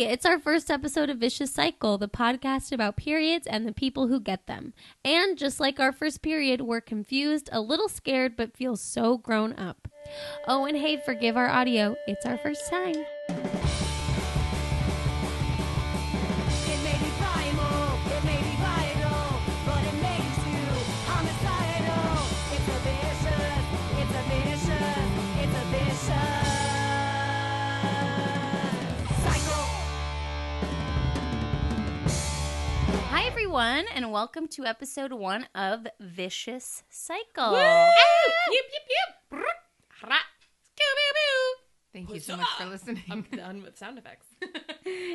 Hey, it's our first episode of Vicious Cycle, the podcast about periods and the people who get them. And just like our first period, we're confused, a little scared, but feel so grown up. Oh, and hey, forgive our audio. It's our first time. Hi, everyone, and welcome to episode 1 of Vicious Cycle. Woo! Yip, yip, yip. Thank you so much for listening. I'm done with sound effects.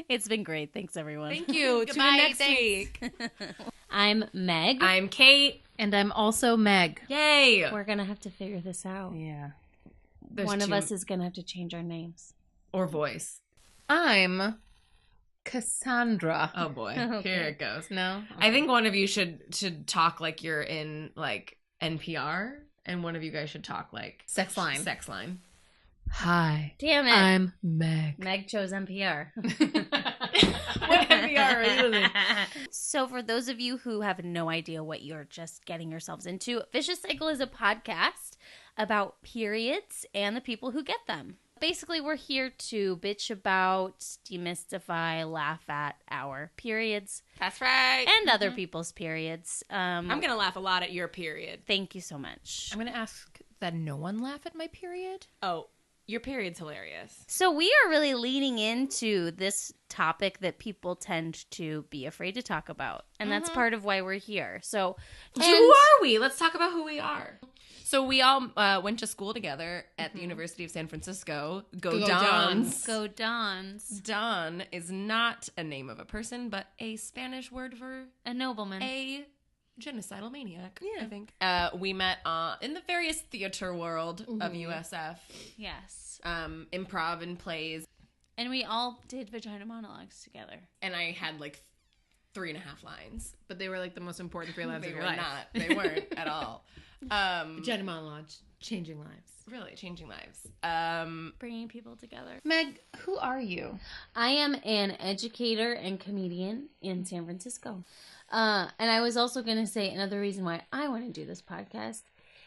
It's been great. Thanks, everyone. Thank you. Tune in next week. I'm Meg. I'm Kate. And I'm also Meg. Yay! We're going to have to figure this out. Yeah. One of us is going to have to change our names. Or voice. I'm Cassandra. Oh boy. Okay. Here it goes. No? I think one of you should talk like you're in like NPR, and one of you guys should talk like Sex line. Sex line. Hi. Damn it. I'm Meg. Meg chose NPR. What NPR are you listening? So for those of you who have no idea what you're just getting yourselves into, Vicious Cycle is a podcast about periods and the people who get them. Basically, we're here to bitch about, demystify, laugh at our periods That's right. and other people's periods. I'm gonna laugh a lot at your period. Thank you so much. I'm going to ask that no one laugh at my period. Oh, your period's hilarious. So we are really leaning into this topic that people tend to be afraid to talk about. And that's part of why we're here. So Who are we? Let's talk about who we are. So we all went to school together at the University of San Francisco. Go Dons. Go Dons. Don is not a name of a person, but a Spanish word for A nobleman. a genocidal maniac, I think. We met in the various theater world of USF. Yes. Improv and plays. And we all did vagina monologues together. And I had like 3.5 lines. But they were like the most important 3 lines They of were your life. not. They weren't at all. Jenna monologue, changing lives. Really changing lives. Bringing people together. Meg, who are you? I am an educator and comedian in San Francisco. And I was also going to say another reason why I want to do this podcast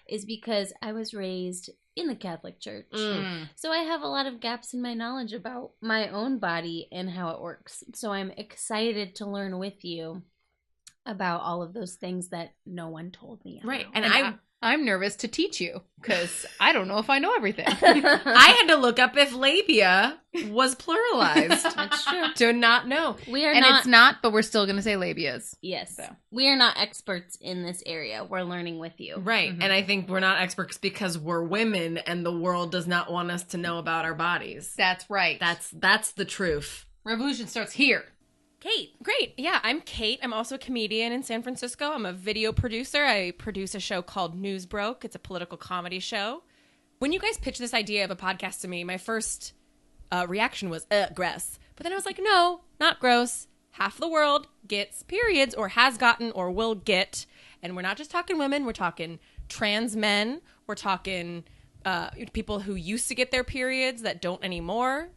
is because I was raised in the Catholic Church. So I have a lot of gaps in my knowledge about my own body and how it works. So I'm excited to learn with you about all of those things that no one told me about. Right. And I'm nervous to teach you because I don't know if I know everything. I had to look up if labia was pluralized. That's true. Do not know. We are And not. it's not, but we're still going to say labias. Yes. So. We are not experts in this area. We're learning with you. Right. And I think we're not experts because we're women and the world does not want us to know about our bodies. That's right. That's the truth. Revolution starts here. Kate. Great. Yeah, I'm Kate. I'm also a comedian in San Francisco. I'm a video producer. I produce a show called News Broke. It's a political comedy show. When you guys pitched this idea of a podcast to me, my first reaction was, gross. But then I was like, no, not gross. Half the world gets periods or has gotten or will get. And we're not just talking women. We're talking trans men. We're talking people who used to get their periods that don't anymore,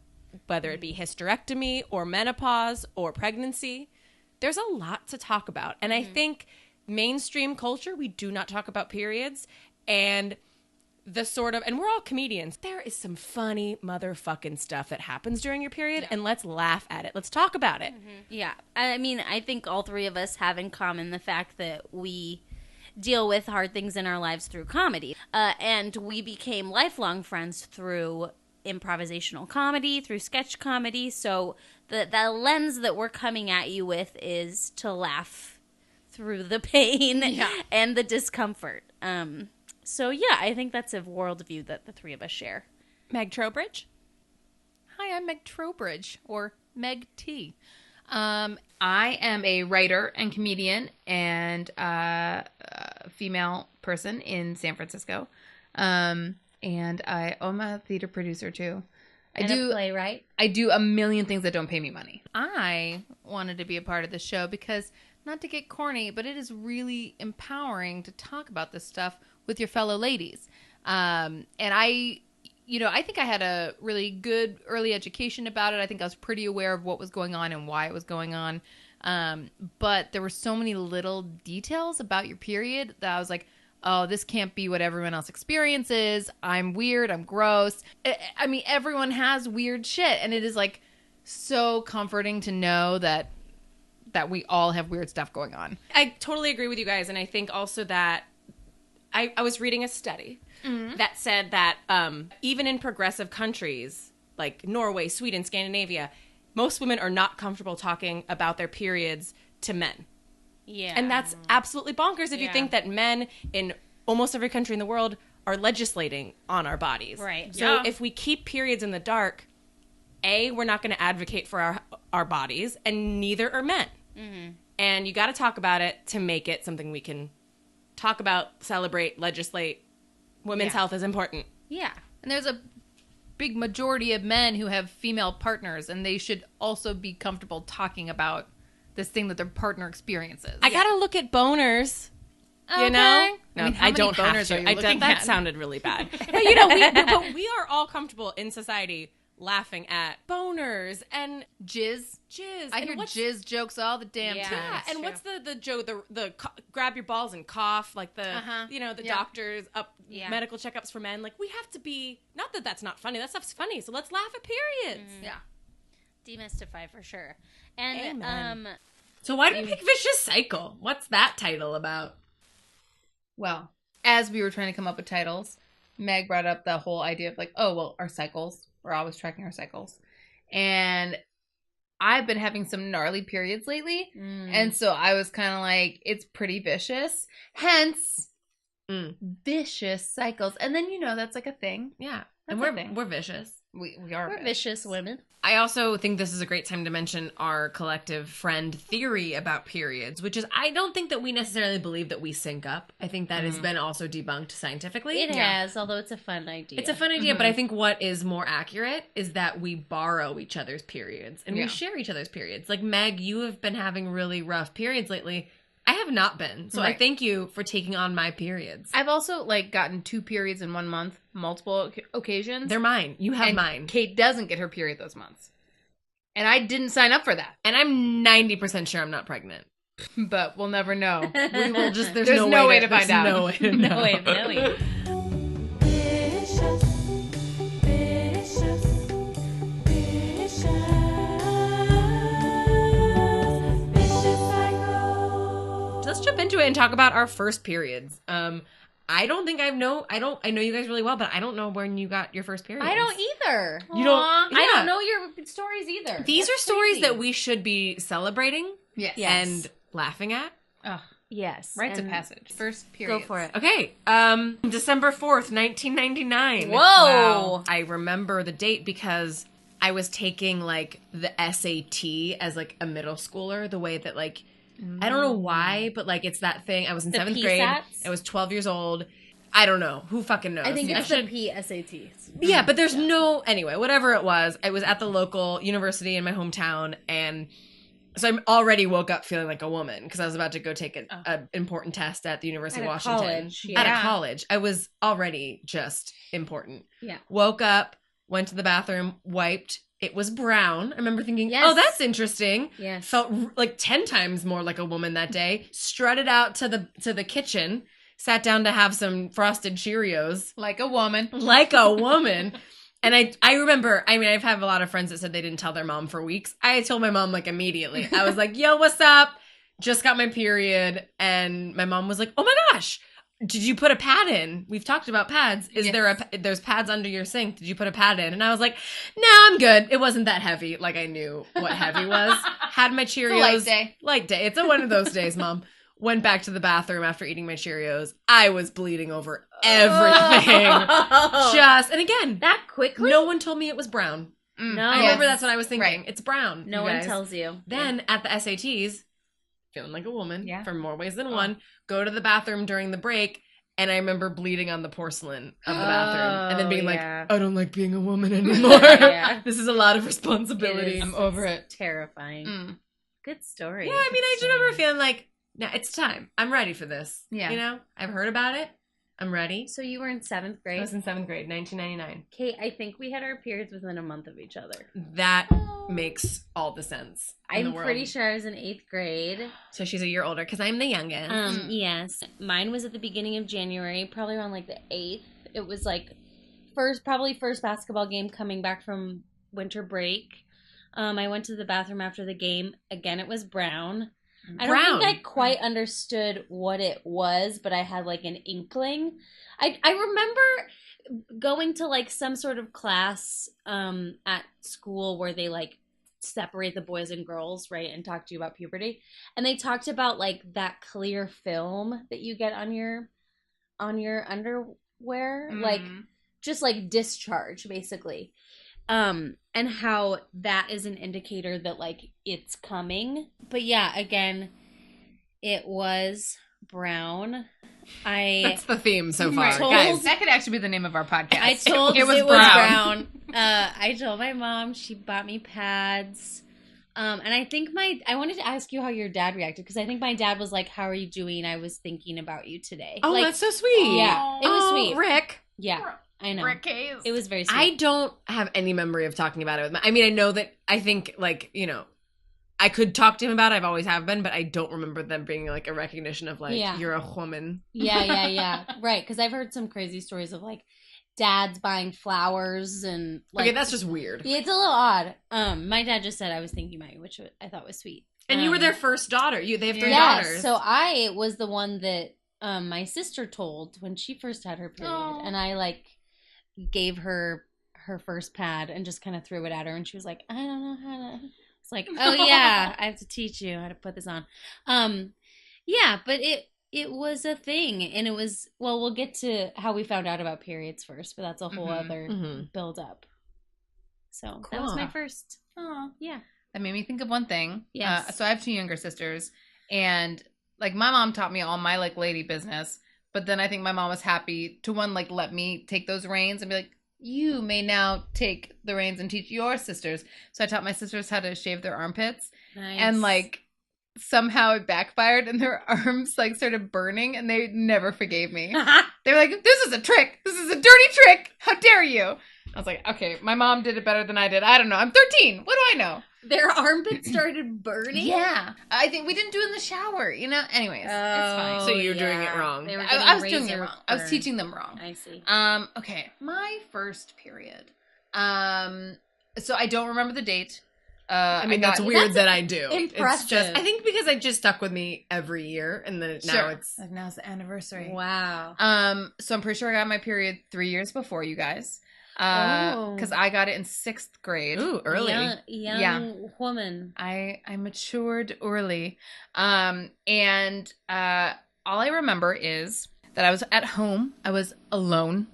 whether it be hysterectomy or menopause or pregnancy. There's a lot to talk about. And I think mainstream culture, we do not talk about periods. And the sort of, and we're all comedians. There is some funny motherfucking stuff that happens during your period, and let's laugh at it. Let's talk about it. Yeah. I mean, I think all three of us have in common the fact that we deal with hard things in our lives through comedy. And we became lifelong friends through improvisational comedy, through sketch comedy. So the lens that we're coming at you with is to laugh through the pain and the discomfort. So yeah, I think that's a worldview that the three of us share. Meg Trowbridge? Hi, I'm Meg Trowbridge, or Meg T. I am a writer and comedian and a female person in San Francisco. And I'm a theater producer, too. A playwright. I do a million things that don't pay me money. I wanted to be a part of the show because, not to get corny, but it is really empowering to talk about this stuff with your fellow ladies. And I I think I had a really good early education about it. I think I was pretty aware of what was going on and why it was going on. But there were so many little details about your period that I was like, oh, this can't be what everyone else experiences. I'm weird. I'm gross. I mean, everyone has weird shit. And it is like so comforting to know that we all have weird stuff going on. I totally agree with you guys. And I think also that I was reading a study that said that even in progressive countries like Norway, Sweden, Scandinavia, most women are not comfortable talking about their periods to men. Yeah. And that's absolutely bonkers if you Yeah. think that men in almost every country in the world are legislating on our bodies. Right. So if we keep periods in the dark, we're not going to advocate for our bodies, and neither are men. Mm-hmm. And you got to talk about it to make it something we can talk about, celebrate, legislate. Women's health is important. Yeah. And there's a big majority of men who have female partners, and they should also be comfortable talking about this thing that their partner experiences. I got to look at boners. Okay. You know? No, I mean, how I many don't have boners to. are you looking That at? sounded really bad. But you know, we are all comfortable in society laughing at boners and Jizz. I and hear what's- jizz jokes all the damn Yeah. time. Yeah, That's and true. what's the joke? The grab your balls and cough, like the the Yeah. doctors up Yeah. medical checkups for men. Like we have to be, not that that's not funny. That stuff's funny. So let's laugh at periods. Yeah. Demystify for sure. And Amen. So why do we pick Vicious Cycle? What's that title about? Well, as we were trying to come up with titles, Meg brought up the whole idea of like, oh, well, our cycles. We're always tracking our cycles. And I've been having some gnarly periods lately. And so I was kind of like, it's pretty vicious. Hence, vicious cycles. And then, that's like a thing. Yeah. That's And a thing. we're vicious. We are we're vicious women. I also think this is a great time to mention our collective friend theory about periods, which is I don't think that we necessarily believe that we sync up. I think that has been also debunked scientifically. It has, although it's a fun idea. It's a fun idea, but I think what is more accurate is that we borrow each other's periods and we share each other's periods. Like, Meg, you have been having really rough periods lately. I have not been. So I Right. thank you for taking on my periods. I've also gotten 2 periods in 1 month, multiple occasions. They're mine. You have and mine. Kate doesn't get her period those months. And I didn't sign up for that. And I'm 90% sure I'm not pregnant. But we'll never know. We will just, there's, There's no way to there's find out. No way to know. no way of knowing. Let's jump into it and talk about our first periods. I don't think I know you guys really well, but I don't know when you got your first period. I don't either. You don't- Aw, I yeah. don't know your stories either. These That's are stories crazy. that we should be celebrating Yes. and laughing at. Yes. Rites of and- passage. First Go period. for it. Okay, December 4th, 1999. Whoa. Wow. I remember the date because I was taking the SAT as a middle schooler, the way that I don't know why, but it's that thing. I was in The 7th grade. PSATs? I was 12 years old. I don't know. Who fucking knows? I think I it's should- the PSATs. Yeah, but there's no... Anyway, whatever it was, I was at the local university in my hometown, and so I already woke up feeling like a woman because I was about to go take an important test at the University At of a Washington. college, At yeah. a college. I was already just important. Yeah. Woke up, went to the bathroom, wiped. It was brown. I remember thinking, Yes. oh, that's interesting. Yes. Felt 10 times more like a woman that day. Strutted out to the kitchen, sat down to have some frosted Cheerios. Like a woman. Like a woman. And I remember, I've had a lot of friends that said they didn't tell their mom for weeks. I told my mom immediately. I was like, yo, what's up? Just got my period. And my mom was like, oh my gosh, did you put a pad in? We've talked about pads. There's pads under your sink. Did you put a pad in? And I was like, no, I'm good. It wasn't that heavy. I knew what heavy was. Had my Cheerios. light day. Light day. It's one of those days, Mom. Went back to the bathroom after eating my Cheerios. I was bleeding over everything. And again, that quickly? no one told me it was brown. No. I remember that's what I was thinking. Right. It's brown. No you one guys. tells you. Then at the SATs, feeling like a woman for more ways than Oh. one, go to the bathroom during the break, and I remember bleeding on the porcelain of the bathroom and then being yeah. like, I don't like being a woman anymore. Yeah. This is a lot of responsibility. It is. I'm over it. Terrifying. Mm. Good story. I just remember feeling like, now it's time. I'm ready for this. Yeah. I've heard about it. I'm ready. So you were in 7th I grade. was in 7th grade, 1999. Kate, I think we had our periods within a month of each other. That makes all the sense in the I'm world. pretty sure I was in 8th grade. So she's a year older because I'm the youngest. Yes. Mine was at the beginning of January, probably around like the 8th. It was like first basketball game coming back from winter break. I went to the bathroom after the game. Again, it was brown. I don't think I quite understood what it was, but I had like an inkling. I remember going to like some sort of class at school where they like separate the boys and girls, right, and talk to you about puberty. And they talked about like that clear film that you get on your underwear, like just like discharge basically. And how that is an indicator that like it's coming. But yeah, again, it was brown. That's the theme so far, told- guys. That could actually be the name of our podcast. I told It was it was brown. brown. I told my mom, she bought me pads. And I think I wanted to ask you how your dad reacted, because I think my dad was like, "How are you doing? I was thinking about you today." Oh, like, that's so sweet. yeah, it was sweet. Rick. Yeah, I know. Rick Hayes. It was very sweet. I don't have any memory of talking about it with I mean, I know that I think, like, you know, I could talk to him about it. I've always have been, but I don't remember them being like a recognition of like, Yeah. you're a woman. Yeah. Right, because I've heard some crazy stories of like dads buying flowers and like. Okay, that's just weird. Yeah, it's a little odd. My dad just said I was thinking about you, which I thought was sweet. And you were their first daughter. They have 3 Yes, daughters. so I was the one that my sister told when she first had her period, Aw. and I like gave her first pad and just kind of threw it at her, and she was like, "I don't know how to." It's like, "Oh yeah, I have to teach you how to put this on." Yeah, but it was a thing, and it was, well, we'll get to how we found out about periods first, but that's a whole other build up. So that was my Cool. first. Aw. Yeah. That made me think of one thing. Yes. So I have 2 younger sisters, and like my mom taught me all my like lady business, but then I think my mom was happy to like let me take those reins and be like, you may now take the reins and teach your sisters. So I taught my sisters how to shave their armpits, Nice. and like somehow it backfired and their arms like started burning, and they never forgave me. They were like, this is a trick. This is a dirty trick. How dare you? I was like, okay, my mom did it better than I did. I don't know. I'm 13. What do I know? Their armpits started burning? Yeah. I think we didn't do it in the shower, you know? Anyways, it's fine. So you're doing it wrong. They were I was getting doing it razor wrong. I was burn. teaching them wrong. I see. Okay. My first period. So I don't remember the date. I mean, that's weird that I do. impressive. It's just, I think because it just stuck with me every year, and then now it's. like now's the anniversary. Wow. So I'm pretty sure I got my period 3 years before you guys. Oh. Because I got it in 6th grade. Ooh, early. Young woman. I matured early. And all I remember is that I was at home. I was alone.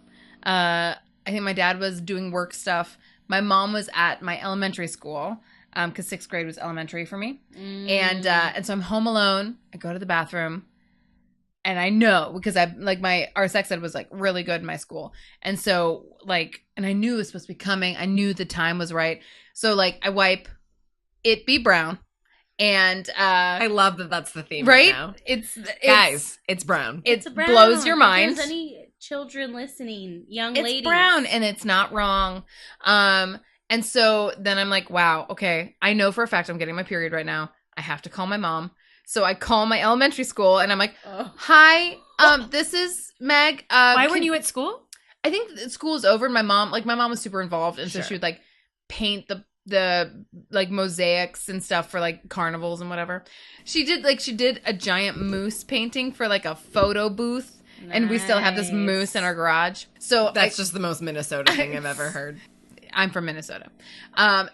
I think my dad was doing work stuff. My mom was at my elementary school, because 6th grade was elementary for me. And so I'm home alone. I go to the bathroom. And I know, because our sex ed was like really good in my school. And so like, and I knew it was supposed to be coming. I knew the time was right. So like I wipe, it be brown. And I love that that's the theme right now. It's Guys, it's brown. It It's brown. blows your If mind. there's any children listening, young It's ladies. brown and it's not wrong. And so then I'm like, wow, okay, I know for a fact I'm getting my period right now. I have to call my mom. So I call my elementary school and I'm like, Oh. hi, this is Meg. Why weren't you at school? I think the school is over and my mom was super involved. And so Sure. she would like paint the like mosaics and stuff for like carnivals and whatever. She did a giant moose painting for like a photo booth. And we still have this moose in our garage. So That's just the most Minnesota thing I've ever heard. I'm from Minnesota.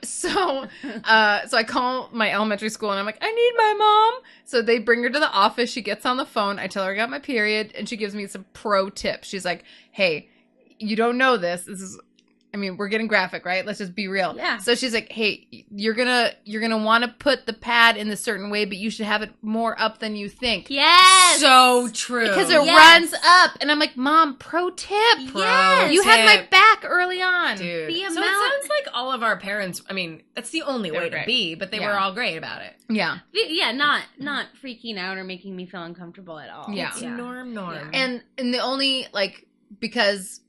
So I call my elementary school and I'm like, I need my mom. So they bring her to the office. She gets on the phone. I tell her I got my period and she gives me some pro tips. She's like, hey, you don't know this. I mean, we're getting graphic, right? Let's just be real. Yeah. So she's like, hey, you're gonna want to put the pad in a certain way, but you should have it more up than you think. Yes. So true. Because it Yes. runs up. And I'm like, Mom, pro tip. Yes. You had my back early on. Dude. The So it amount- sounds like all of our parents, I mean, that's the only They were way to great. be, but they Yeah. were all great about it. Yeah. Yeah, not freaking out or making me feel uncomfortable at all. Yeah. It's norm. And the only, like, because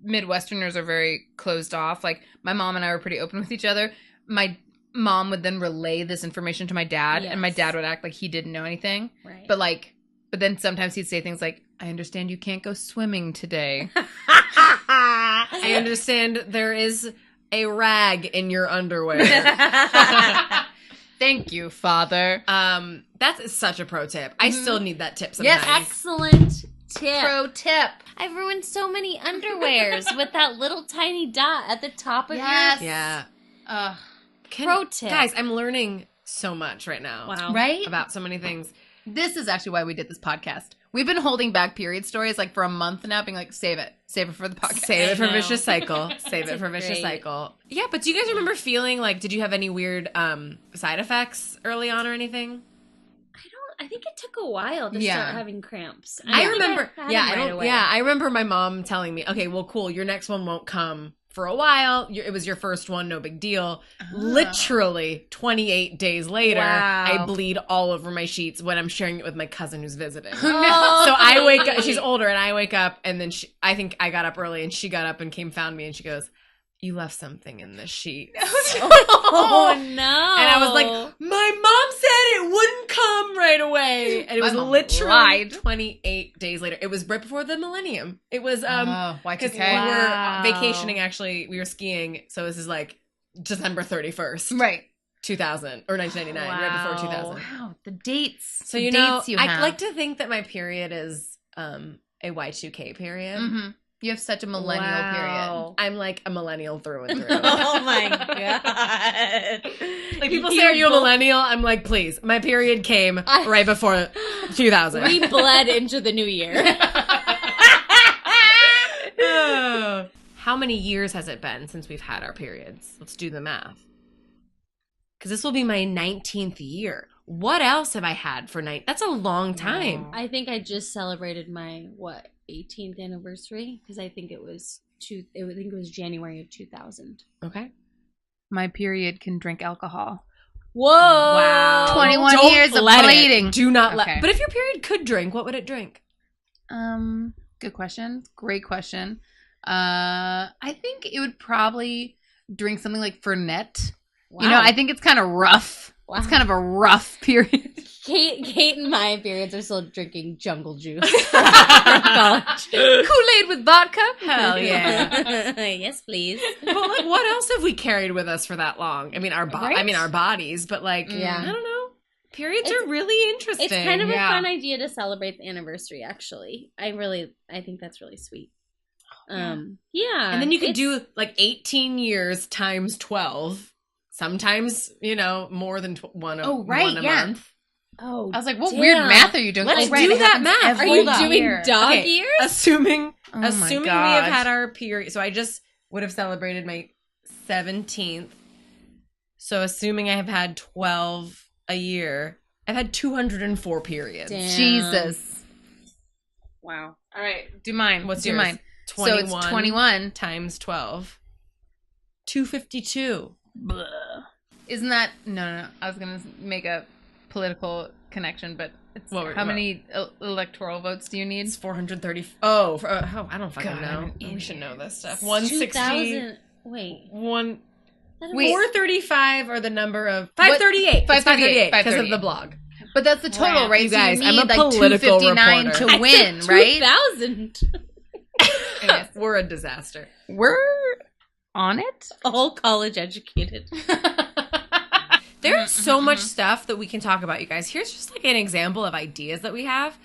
Midwesterners are very closed off, like, my mom and I were pretty open with each other. My mom would then relay this information to my dad, and my Yes. dad would act like he didn't know anything. Right. But then sometimes he'd say things like, I understand you can't go swimming today. I understand there is a rag in your underwear. Thank you, Father. That's such a pro tip. I still need that tip sometimes. Yes, Excellent tip. Pro tip. I've ruined so many underwears with that little tiny dot at the top of Yes. Yeah. Pro tip. Guys, I'm learning so much right now. Wow. Right? About so many things. This is actually why we did this podcast. We've been holding back period stories like for a month now, being like, save it for the podcast. Save it for know. vicious cycle. Save it for vicious great. cycle. Yeah, but do you guys remember feeling like, did you have any weird side effects early on or anything? I think it took a while to Yeah. start having cramps. I think remember. I had Yeah, them right away. I remember my mom telling me, "Okay, well, cool. Your next one won't come for a while. It was your first one, no big deal." Literally 28 days later, Wow. I bleed all over my sheets when I'm sharing it with my cousin who's visiting. Oh, So I wake up. She's older, and I wake up, and then I think I got up early, and she got up and found me, and she goes, "You left something in the sheet." Oh no! And I was like, my mom said it wouldn't come right away. And it was My mom literally lied. 28 days later. It was right before the millennium. It was, because Y2K. we Wow. were vacationing, actually. We were skiing. So this is like December 31st, Right. 2000, or 1999, right before 2000. Wow, the dates. So, the you know, dates you I have. like to think that my period is a Y2K period. Mm-hmm. You have such a millennial Wow. I'm like a millennial through and through. Oh my god! Like, people say, "Are you a millennial?" I'm like, please. My period came right before 2000. We bled into the new year. How many years has it been since we've had our periods? Let's do the math. Because this will be my 19th year. What else have I had for night? That's a long time. I think I just celebrated my 18th anniversary because I think it was January of 2000. Okay. My period can drink alcohol. Whoa! Wow. 21 Don't years of let it. bleeding. Do not Okay. let. But if your period could drink, what would it drink? Good question. Great question. I think it would probably drink something like Fernet. Wow. You know, I think it's kind of rough. Wow. It's kind of a rough period. Kate and my periods are still drinking jungle juice. College. Kool-Aid with vodka? Hell yeah. Yes, please. But like, what else have we carried with us for that long? I mean, our Right? our bodies, but like, Yeah. I don't know. Periods It's- are really interesting. It's kind of Yeah. a fun idea to celebrate the anniversary. Actually, I think that's really sweet. Yeah, and then you could it's- do like 18 years times 12. Sometimes, you know, more than one a month. Oh, I was like, what damn. weird math are you doing? Let's Oh, right, do it that happens math. every Are you Hold on. doing year. dog Okay. years? Assuming Oh my we have God. had our period. So I just would have celebrated my 17th. So assuming I have had 12 a year, I've had 204 periods. Damn. Jesus. Wow. All right, do mine. What's do yours? mine? 21 So it's 21. times 12. 252. Isn't that no? I was gonna make a political connection, but it's, What- how what? many electoral votes do you need? It's 430. Oh, I don't fucking God, know. I'm an We should idiot. know this stuff. 160. 2000. Wait. Wait. 435 are the number of 538. 538, because of the blog. But that's the total, right? You so guys, you I'm need a like political 259 reporter. to win, right? 2000. Yes. We're a disaster. We're on it. All college educated. There's so much stuff that we can talk about, you guys. Here's just like an example of ideas that we have.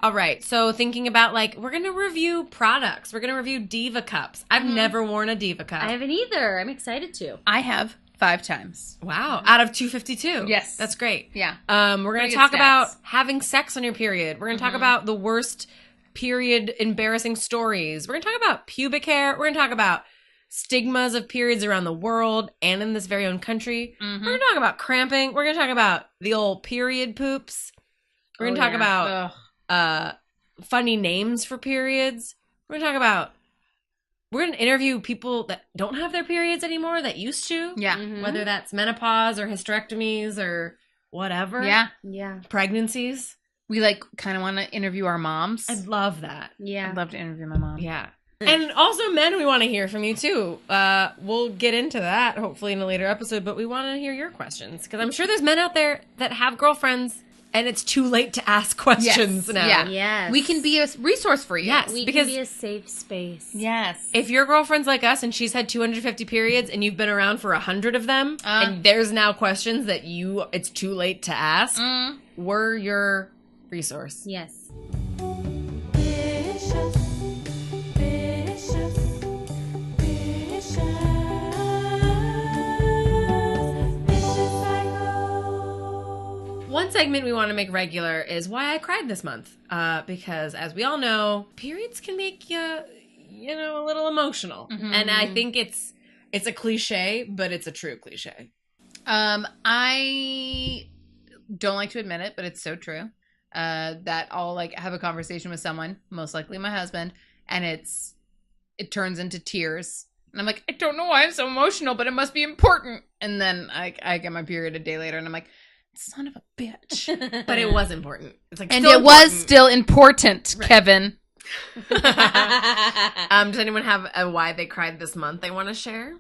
All right, so thinking about like, we're going to review products. We're going to review Diva cups. I've never worn a Diva cup. I haven't either. I'm excited to. I have 5 times. Wow, out of 252. Yes. That's great. Yeah. We're going Pretty to good talk stats. about having sex on your period. We're going to talk about the worst period embarrassing stories. We're going to talk about pubic hair. We're going to talk about stigmas of periods around the world and in this very own country. Mhm. We're going to talk about cramping. We're going to talk about the old period poops. We're going to talk about funny names for periods. We're going to interview people that don't have their periods anymore that used to. Yeah. Mhm. Whether that's menopause or hysterectomies or whatever. Yeah. Yeah. Pregnancies. We like kind of want to interview our moms. I'd love that. Yeah. I'd love to interview my mom. Yeah. And also, men, we want to hear from you too. We'll get into that hopefully in a later episode, but we want to hear your questions because I'm sure there's men out there that have girlfriends and it's too late to ask questions now. Yeah. Yes. We can be a resource for you. Yes. We because can be a safe space. Yes. if your girlfriend's like us and she's had 250 periods and you've been around for 100 of them and there's now questions that it's too late to ask, we're your resource. Yes. One segment we want to make regular is why I cried this month. Because as we all know, periods can make you, a little emotional. And I think it's a cliche, but it's a true cliche. I don't like to admit it, but it's so true. That I'll like have a conversation with someone, most likely my husband, and it turns into tears. And I'm like, I don't know why I'm so emotional, but it must be important. And then I get my period a day later and I'm like, son of a bitch. But it was important. It's like, And still it was important. still important, Right. Kevin. Does anyone have a why they cried this month they want to share?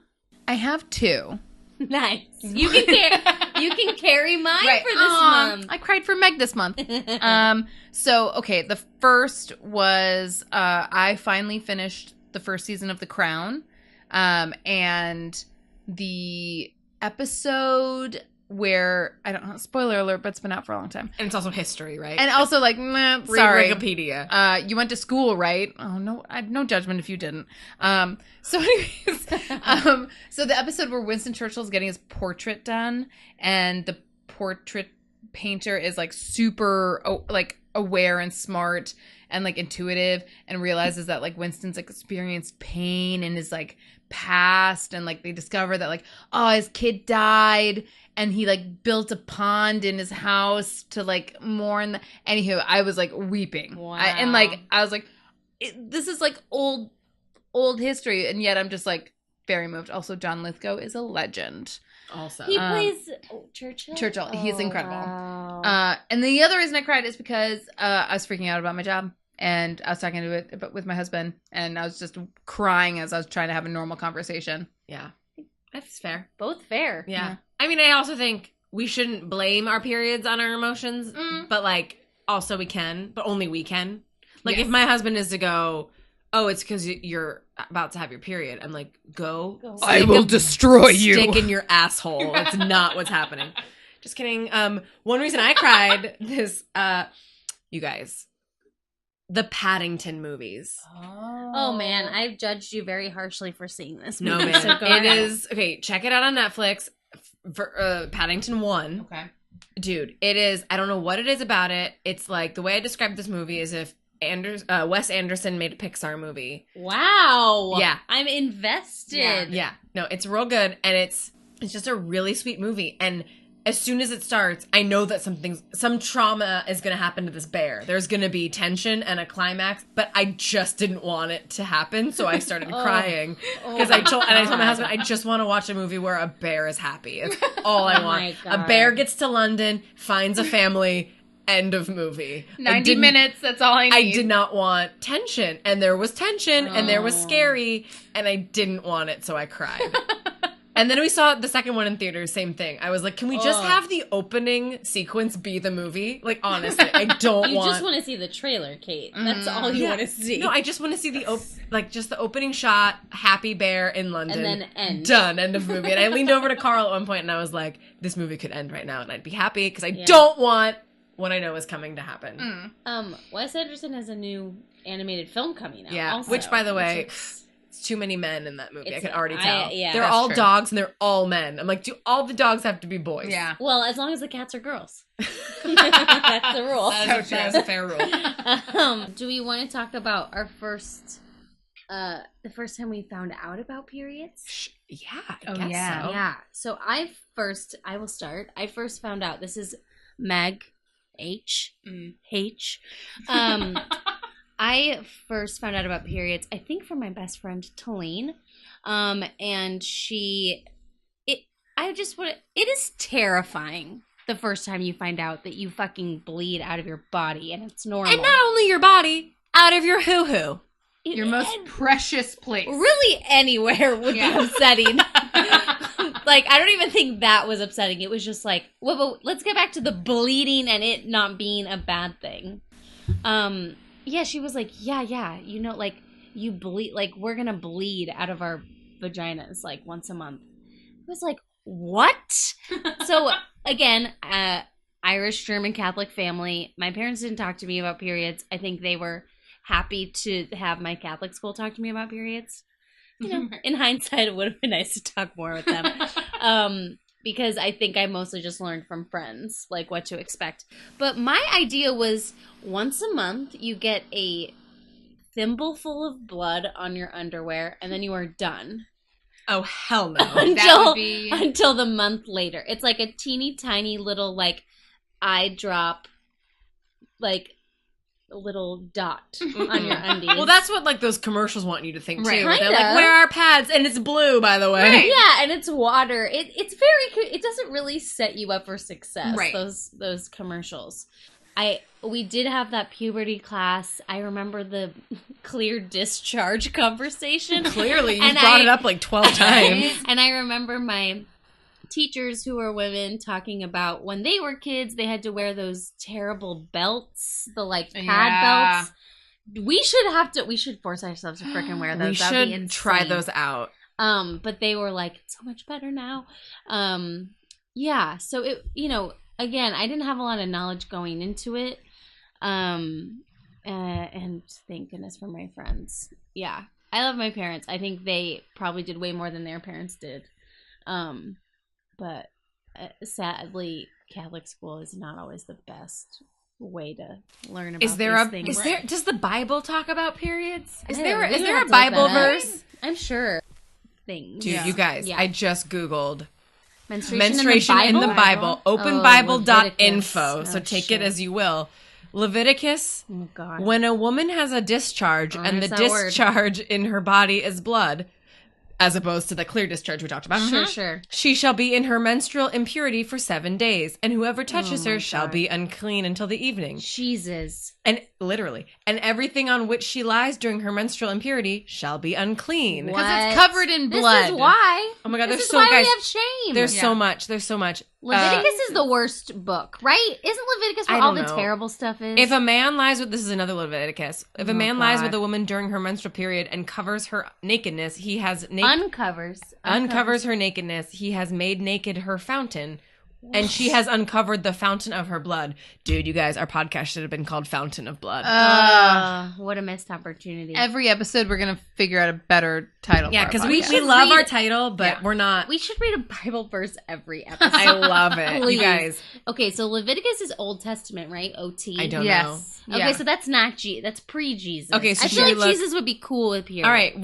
I have two. Nice. You can carry mine Right. for this Aw, month. I cried for Meg this month. Okay, the first was I finally finished the first season of The Crown. And the episode where, I don't know, spoiler alert, but it's been out for a long time. And it's also history, right? And also like, Read sorry. Wikipedia. You went to school, right? Oh, no, I have no judgment if you didn't. So anyways, so the episode where Winston Churchill's getting his portrait done and the portrait painter is like super like aware and smart and like intuitive and realizes that like Winston's like experienced pain in his like past and like they discover that like, oh, his kid died and he like built a pond in his house to like mourn. Anywho, I was like weeping. Wow. I was like, this is like old history, and yet I'm just like very moved. Also, John Lithgow is a legend. Also. He plays Churchill. Churchill, he's incredible. Wow. And the other reason I cried is because I was freaking out about my job, and I was talking to it with my husband, and I was just crying as I was trying to have a normal conversation. Yeah. That's fair. Both fair. Yeah. I mean, I also think we shouldn't blame our periods on our emotions, but like also we can, but only we can. Like Yes. if my husband is to go, oh, it's because you're about to have your period. I'm like, go. I will destroy you. Stick in your asshole. That's not what's happening. Just kidding. One reason I cried this, you guys, the Paddington movies. Oh man, I've judged you very harshly for seeing this No, movie. man. So go It ahead. is, okay, check it out on Netflix. For Paddington 1. Okay. Dude, it is, I don't know what it is about it. It's like, the way I describe this movie is if Wes Anderson made a Pixar movie. Wow. Yeah. I'm invested. Yeah. No, it's real good, and it's just a really sweet movie. And as soon as it starts, I know that some trauma is going to happen to this bear. There's going to be tension and a climax, but I just didn't want it to happen, so I started crying. Because I told my husband, I just want to watch a movie where a bear is happy. It's all I Oh want. my A God. bear gets to London, finds a family, end of movie. 90 minutes, that's all I need. I did not want tension, and there was tension, and there was scary, and I didn't want it, so I cried. And then we saw the second one in theaters, same thing. I was like, can we just have the opening sequence be the movie? Like, honestly, I don't You want... just want to see the trailer, Kate. That's all you want to see. No, I just want to see just the opening shot, happy bear in London. And then end. Done, end of movie. And I leaned over to Carl at one point, and I was like, this movie could end right now, and I'd be happy, because I don't want what I know is coming to happen. Wes Anderson has a new animated film coming out. Yeah, also, which, by the way... which is- It's too many men in that movie. I It's- can already tell. yeah, they're that's all true. dogs and they're all men. I'm like, do all the dogs have to be boys? Yeah. well, as long as the cats are girls. That's the rule. That is a fair rule. Do we want to talk about our first the first time we found out about periods. Yeah, I Oh, guess yeah. so. Yeah. So I will start. I first found out, this is Meg H. H. I first found out about periods, I think, from my best friend Talene. And it is terrifying the first time you find out that you fucking bleed out of your body and it's normal. And not only your body, out of your hoo-hoo. Your most precious place. Really anywhere would be upsetting. Like, I don't even think that was upsetting. It was just like, well, but let's get back to the bleeding and it not being a bad thing. Yeah, she was like, yeah, you know, like, you bleed, like, we're gonna bleed out of our vaginas, like, once a month. I was like, what? So, again, Irish, German, Catholic family. My parents didn't talk to me about periods. I think they were happy to have my Catholic school talk to me about periods. You know, in hindsight, it would have been nice to talk more with them. Because I think I mostly just learned from friends, like, what to expect. But my idea was once a month, you get a thimbleful of blood on your underwear, and then you are done. Oh, hell no. Until the month later. It's like a teeny tiny little, like, eye drop, like, little dot on your undies. Well, that's what, like, those commercials want you to think, too. Right. They're like, where are pads? And it's blue, by the way. Right. Yeah, and it's water. It's very, it doesn't really set you up for success, Right. those commercials. We did have that puberty class. I remember the clear discharge conversation. Clearly, you And brought it up like 12 times. And I remember my teachers who were women talking about when they were kids, they had to wear those terrible belts, the like pad belts. We should force ourselves to freaking wear those. We That'd be should insane. try those out. But they were like, it's so much better now. Yeah. So it, you know, again, I didn't have a lot of knowledge going into it. And thank goodness for my friends. Yeah. I love my parents. I think they probably did way more than their parents did. But sadly, Catholic school is not always the best way to learn about these things. Does the Bible talk about periods? Is I there don't know. is We there have a to look Bible that up. verse? I'm sure. Things. Dude, you guys, Yeah. I just Googled Menstruation in the Bible. Openbible.info. Leviticus. So take it as you will. Leviticus, Oh, God. when a woman has a discharge and the there's that word. discharge in her body is blood, as opposed to the clear discharge we talked about. Sure. She shall be in her menstrual impurity for 7 days, and whoever touches her shall God. be unclean until the evening. Jesus. And literally, and everything on which she lies during her menstrual impurity shall be unclean. What? Because it's covered in blood. This is why. Oh my God, This there's is so why guys. we have shame. There's so much. There's so much. Leviticus is the worst book, right? Isn't Leviticus where I all don't the know. terrible stuff is? If a man lies with, this is another Leviticus. If a man lies God. with a woman during her menstrual period and covers her nakedness, he has uncovers her nakedness. He has made naked her fountain, and she has uncovered the fountain of her blood. Dude, you guys, our podcast should have been called Fountain of Blood. What a missed opportunity. Every episode, we're going to figure out a better title. Yeah, because because we love our title, but we're not. We should read a Bible verse every episode. I love it, Please. you guys. Okay, so Leviticus is Old Testament, right? OT. I don't know. Yes. Okay, Yeah. so that's not that's pre-Jesus. Okay, so I should feel we like look- Jesus would be cool with you. All right, I'm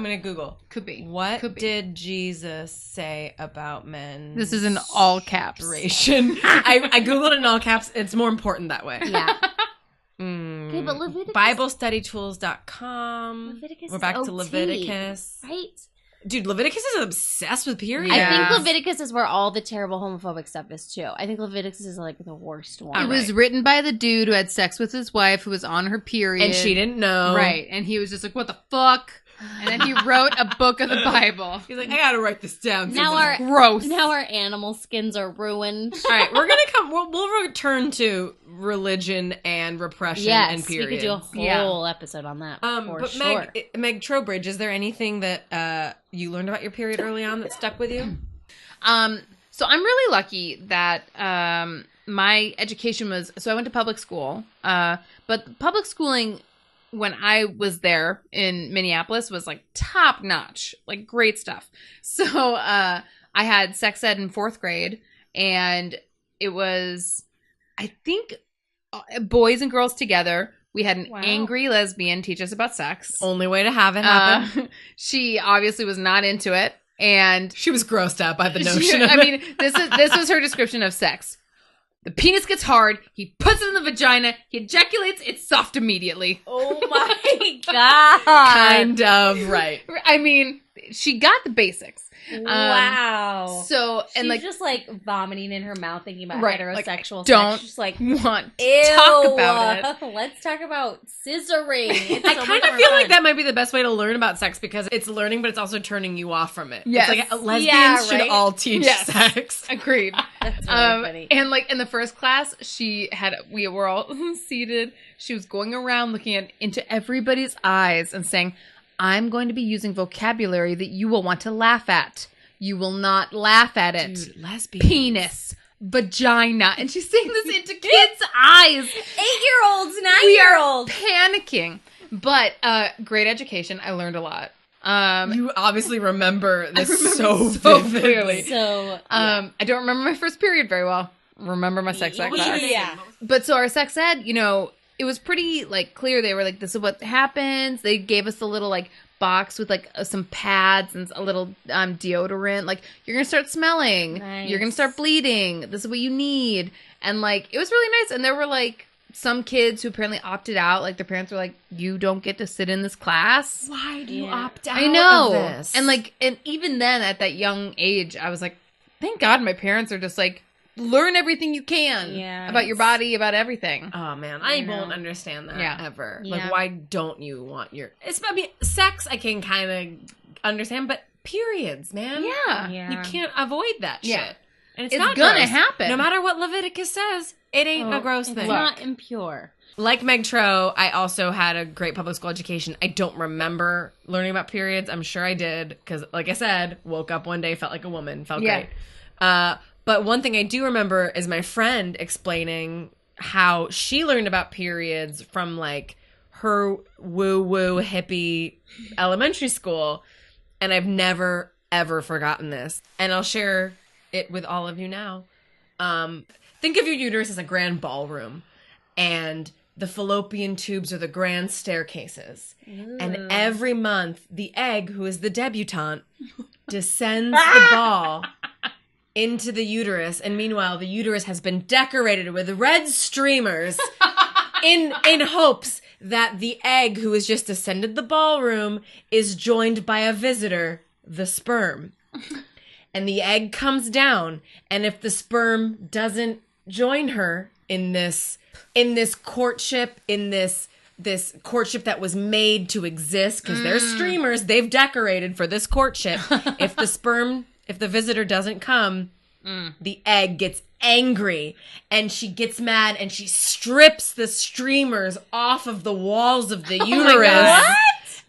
gonna Google. Could be. What Could be. did Jesus say about men? This is in all caps. I Googled it in all caps. It's more important that way. Yeah. Mm. Okay, but Leviticus. BibleStudyTools.com. Leviticus We're is back to OT, Leviticus. right? Dude, Leviticus is obsessed with periods. I Yeah. think Leviticus is where all the terrible homophobic stuff is too. I think Leviticus is like the worst one. It was written by the dude who had sex with his wife who was on her period. And she didn't know. Right. And he was just like, what the fuck? And then he wrote a book of the Bible. He's like, I gotta write this down. Now our Gross. Now our animal skins are ruined. All right, we're gonna come. We'll return to religion and repression and Yes, we periods. could do a whole episode on that. For But sure. Meg Trowbridge, is there anything that you learned about your period early on that stuck with you? So I'm really lucky that my education was, so I went to public school, but public schooling when I was there in Minneapolis was like top notch, like great stuff. So I had sex ed in 4th grade, and it was, I think, boys and girls together. We had an Wow. angry lesbian teach us about sex. Only way to have it happen. She obviously was not into it, and She was grossed out by the notion of I it. mean, this was her description of sex. The penis gets hard. He puts it in the vagina. He ejaculates. It's soft immediately. Oh my god. kind of right. I mean, she got the basics. Wow. So and She's like just like vomiting in her mouth thinking about Right, heterosexual don't sex. She's like, want to ew. talk about it. Let's talk about scissoring. It's I so kind much of more feel fun. like that might be the best way to learn about sex because it's learning, but it's also turning you off from it. Yes. It's like lesbians Yeah, should right? all teach Yes. sex. Agreed. That's really funny. And like in the first class, we were all seated. She was going around looking into everybody's eyes and saying, "I'm going to be using vocabulary that you will want to laugh at. You will not laugh at it. Dude, lesbians. Penis, vagina," and she's saying this into kids' eyes. 8-year-olds, We are 9-year-olds. panicking. But great education. I learned a lot. You obviously remember this remember so so vividly. clearly. So, I don't remember my first period very well. Remember my sex ed class. yeah. But so our sex ed, it was pretty like clear. They were like, "This is what happens." They gave us a little like box with like some pads and a little deodorant. Like, you're gonna start smelling. Nice. You're gonna start bleeding. This is what you need. And like, it was really nice. And there were like some kids who apparently opted out. Like, their parents were like, "You don't get to sit in this class." Why do you Yeah. opt out I know. of this? And even then at that young age, I was like, thank God my parents are just like, learn everything you can Yeah. about your body, about everything. oh man, I know. won't understand that Yeah. ever. Yeah. Like, why don't you want your? I mean, sex I can kind of understand, but periods, man. Yeah. Yeah. You can't avoid that shit. Yeah. And It's not gonna gross. happen. No matter what Leviticus says, it ain't a gross It's thing. not impure. Like Meg Tro, I also had a great public school education. I don't remember learning about periods. I'm sure I did because, like I said, woke up one day, felt like a woman, felt Yeah. great. But one thing I do remember is my friend explaining how she learned about periods from like her woo-woo hippie elementary school. And I've never, ever forgotten this. And I'll share it with all of you now. Think of your uterus as a grand ballroom. And the fallopian tubes are the grand staircases. And every month, the egg, who is the debutante, descends the ball into the uterus. And meanwhile, the uterus has been decorated with red streamers in hopes that the egg, who has just ascended the ballroom, is joined by a visitor, the sperm. And the egg comes down. And if the sperm doesn't join her in this courtship, in this courtship that was made to exist, because they're streamers, they've decorated for this courtship. If the visitor doesn't come, the egg gets angry and she gets mad and she strips the streamers off of the walls of the uterus. God.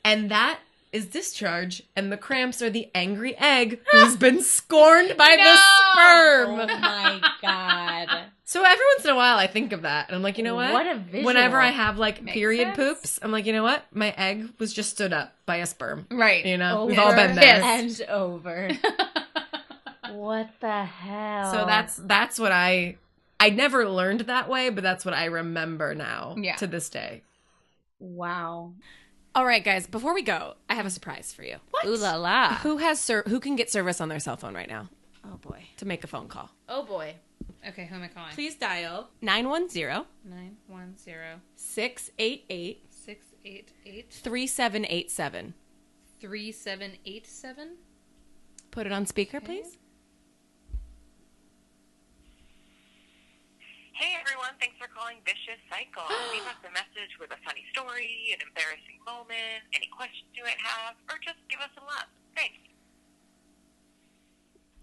And that is discharge, and the cramps are the angry egg who's been scorned by the sperm. Oh my god. So every once in a while, I think of that, and I'm like, you know what? What a visual. Whenever I have like Makes period sense. poops, I'm like, you know what? My egg was just stood up by a sperm. Right. You know, Over we've all been there. and over. What the hell? So that's what I never learned that way, but that's what I remember now to this day. Wow. All right, guys, before we go, I have a surprise for you. Ooh la la. Who can get service on their cell phone right now Oh boy. to make a phone call? Oh boy. Okay, who am I calling? Please dial 910 910 688 688 3787. 3787. Put it on speaker, please. Hey everyone, thanks for calling Vicious Cycle. Leave us a message with a funny story, an embarrassing moment, any questions you might have, or just give us a laugh. Thanks.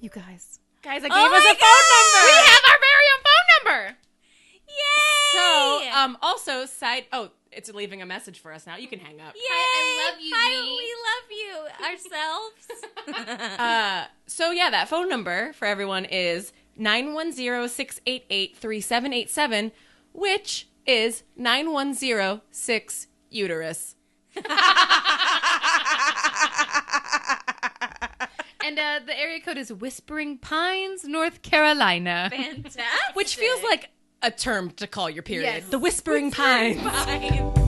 You guys. Guys, I gave Oh us my a phone number. We have our very own phone number. Yay! So, also, it's leaving a message for us now. You can hang up. Yay! I love you, Hi, me. we love you ourselves. So, yeah, that phone number for everyone is 910-688-3787, which is 9106 uterus. And the area code is Whispering Pines, North Carolina. Fantastic. Which feels like a term to call your period. Yes. The Whispering Pines. Pines.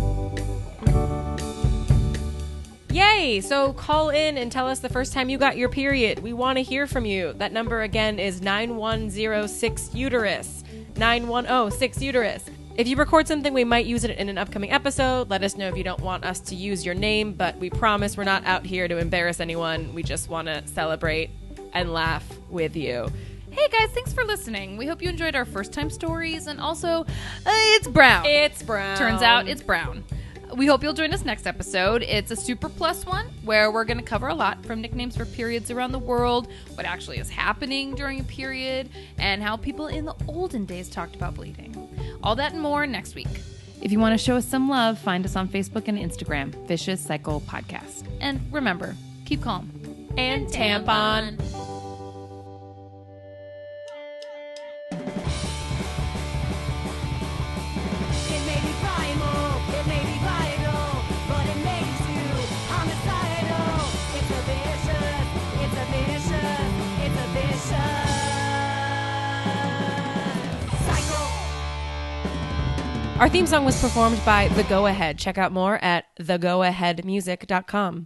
Yay! So call in and tell us the first time you got your period. We want to hear from you. That number again is 9106-UTERUS. 9106-UTERUS. If you record something, we might use it in an upcoming episode. Let us know if you don't want us to use your name, but we promise we're not out here to embarrass anyone. We just want to celebrate and laugh with you. Hey guys, thanks for listening. We hope you enjoyed our first time stories, and also, it's brown. It's brown. Turns out it's brown. We hope you'll join us next episode. It's a super plus one where we're going to cover a lot from nicknames for periods around the world, what actually is happening during a period, and how people in the olden days talked about bleeding. All that and more next week. If you want to show us some love, find us on Facebook and Instagram, Vicious Cycle Podcast. And remember, keep calm. And tampon. It may be primal, it may be vital, but it makes you homicidal. It's a vicious, it's a vicious, it's a vicious cycle. Our theme song was performed by The Go Ahead. Check out more at thegoaheadmusic.com.